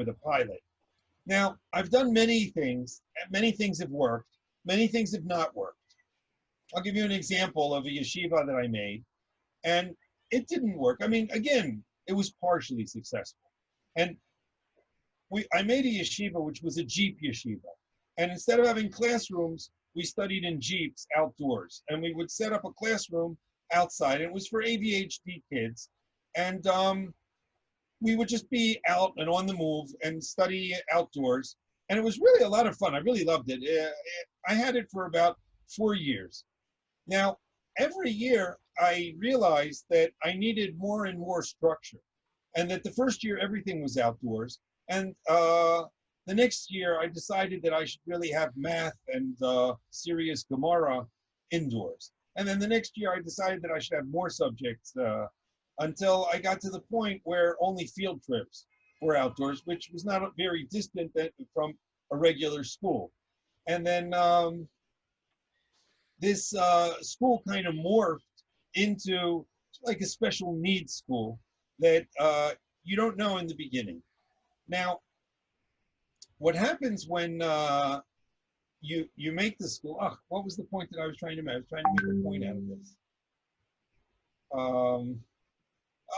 with a pilot. Now, I've done many things. Many things have worked. Many things have not worked. I'll give you an example of a yeshiva that I made, and it didn't work. I mean, again, it was partially successful. And I made a yeshiva, which was a Jeep yeshiva. And instead of having classrooms, we studied in Jeeps outdoors. And we would set up a classroom outside. And it was for ADHD kids. And we would just be out and on the move and study outdoors. And it was really a lot of fun. I really loved it. I had it for about 4 years. Now, every year I realized that I needed more and more structure. And that the first year everything was outdoors. And the next year I decided that I should really have math and serious Gemara indoors. And then the next year I decided that I should have more subjects until I got to the point where only field trips were outdoors, which was not very distant from a regular school. And then this school kind of morphed into like a special needs school that you don't know in the beginning. Now, what happens when you make the school? Oh, what was the point that I was trying to make? I was trying to make a point out of this. Oh,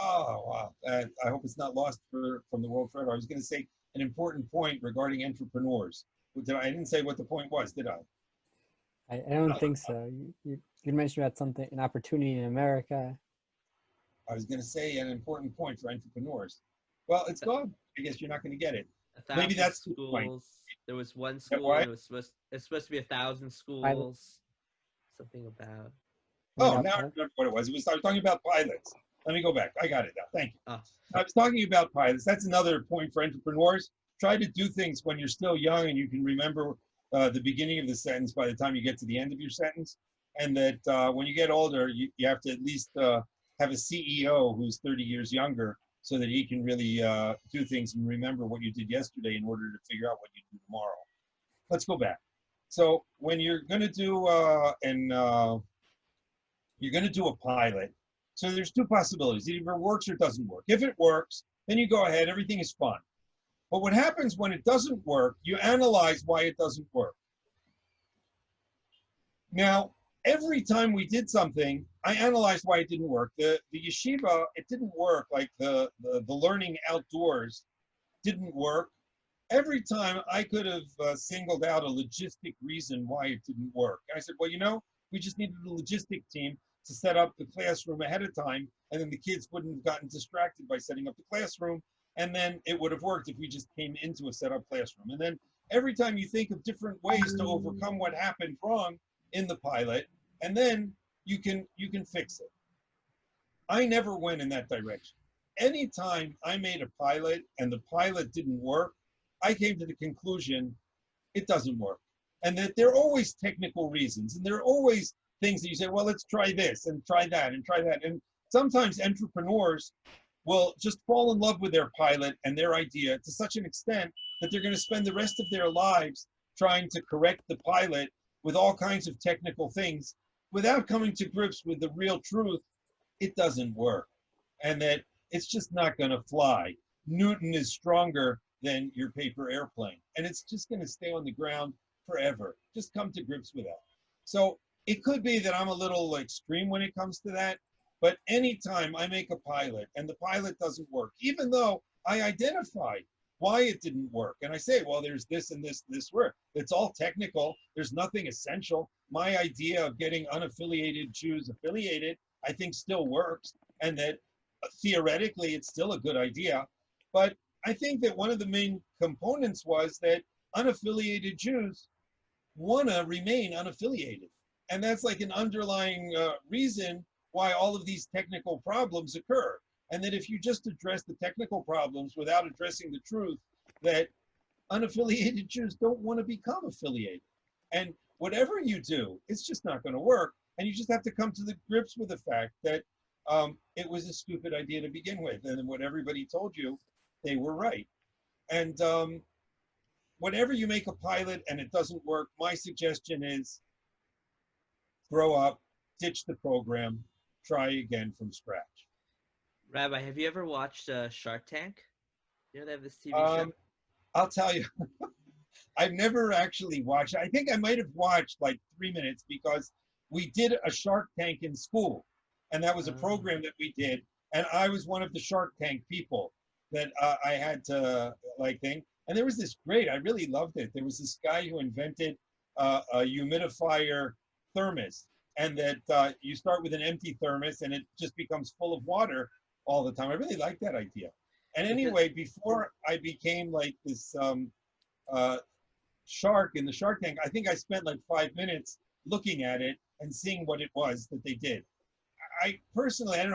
wow. I hope it's not lost from the world forever. I was going to say an important point regarding entrepreneurs. I didn't say what the point was, did I? I don't think so. You mentioned about something, an opportunity in America. I was going to say an important point for entrepreneurs. Well, it's gone. I guess you're not going to get it. Maybe that's schools. The point. There was one school. And it's supposed to be 1,000 schools. Something about. Oh, now I remember what it was. I was talking about pilots. Let me go back. I got it now. Thank you. Oh. I was talking about pilots. That's another point for entrepreneurs. Try to do things when you're still young and you can remember the beginning of the sentence by the time you get to the end of your sentence. And that when you get older, you have to at least have a CEO who's 30 years younger so that he can really do things and remember what you did yesterday in order to figure out what you do tomorrow. Let's go back. So when you're going to do a pilot, so there's two possibilities. It either works or doesn't work. If it works, then you go ahead, everything is fun. But what happens when it doesn't work, you analyze why it doesn't work. Now, every time we did something, I analyzed why it didn't work. The yeshiva, it didn't work. Like the learning outdoors didn't work. Every time I could have singled out a logistic reason why it didn't work. And I said, well, we just needed a logistic team to set up the classroom ahead of time, and then the kids wouldn't have gotten distracted by setting up the classroom, and then it would have worked if we just came into a set-up classroom. And then every time you think of different ways to overcome what happened wrong in the pilot, and then you can fix it. I never went in that direction. Anytime I made a pilot and the pilot didn't work, I came to the conclusion it doesn't work. And that there are always technical reasons, and there are always things that you say, well, let's try this and try that and try that. And sometimes entrepreneurs will just fall in love with their pilot and their idea to such an extent that they're going to spend the rest of their lives trying to correct the pilot with all kinds of technical things without coming to grips with the real truth. It doesn't work, and that it's just not going to fly. Newton is stronger than your paper airplane, and it's just going to stay on the ground forever. Just come to grips with that. So it could be that I'm a little extreme when it comes to that, but anytime I make a pilot and the pilot doesn't work, even though I identified why it didn't work, and I say, well, there's this and this work. It's all technical. There's nothing essential. My idea of getting unaffiliated Jews affiliated, I think still works, and that theoretically it's still a good idea. But I think that one of the main components was that unaffiliated Jews want to remain unaffiliated. And that's like an underlying reason why all of these technical problems occur. And that if you just address the technical problems without addressing the truth, that unaffiliated Jews don't want to become affiliated. And whatever you do, it's just not going to work. And you just have to come to the grips with the fact that it was a stupid idea to begin with. And what everybody told you, they were right. And whenever you make a pilot and it doesn't work, my suggestion is grow up, ditch the program, try again from scratch. Rabbi, have you ever watched Shark Tank? You know, they have this TV show. I'll tell you, I've never actually watched. I think I might have watched like 3 minutes because we did a Shark Tank in school, and that was a Oh. program that we did, and I was one of the Shark Tank people that I had to like think. And there was this great. I really loved it. There was this guy who invented a humidifier thermos, and that you start with an empty thermos, and it just becomes full of water all the time. I really like that idea. And Because anyway, before I became like this uh, shark in the Shark Tank, I think I spent like 5 minutes looking at it and seeing what it was that they did. I personally, I don't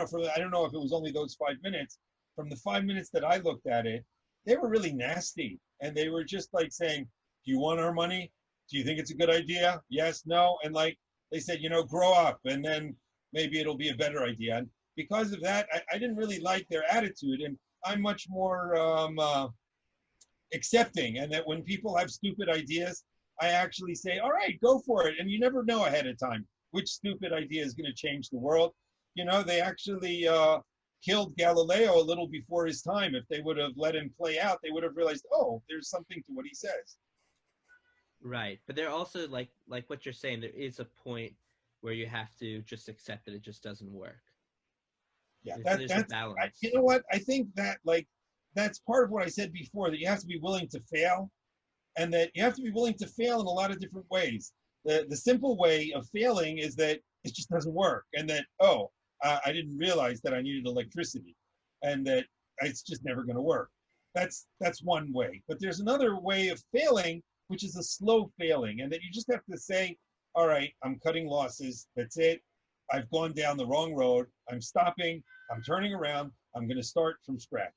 know if it was only those 5 minutes. From the 5 minutes that I looked at it, they were really nasty, and they were just like saying, "Do you want our money? Do you think it's a good idea? Yes, no." And like they said, grow up, and then maybe it'll be a better idea. And because of that, I didn't really like their attitude, and I'm much more accepting, and that when people have stupid ideas, I actually say, all right, go for it. And you never know ahead of time which stupid idea is going to change the world. They actually killed Galileo a little before his time. If they would have let him play out, they would have realized, oh, there's something to what he says. right, but they're also like what you're saying. There is a point where you have to just accept that it just doesn't work. Yeah, So there's a balance. you know what? I think that that's part of what I said before, that you have to be willing to fail, and that you have to be willing to fail in a lot of different ways. The simple way of failing is that it just doesn't work, and that, I didn't realize that I needed electricity, and that it's just never going to work. That's one way. But there's another way of failing, which is a slow failing, and that you just have to say, all right, I'm cutting losses. That's it. I've gone down the wrong road. I'm stopping. I'm turning around. I'm going to start from scratch.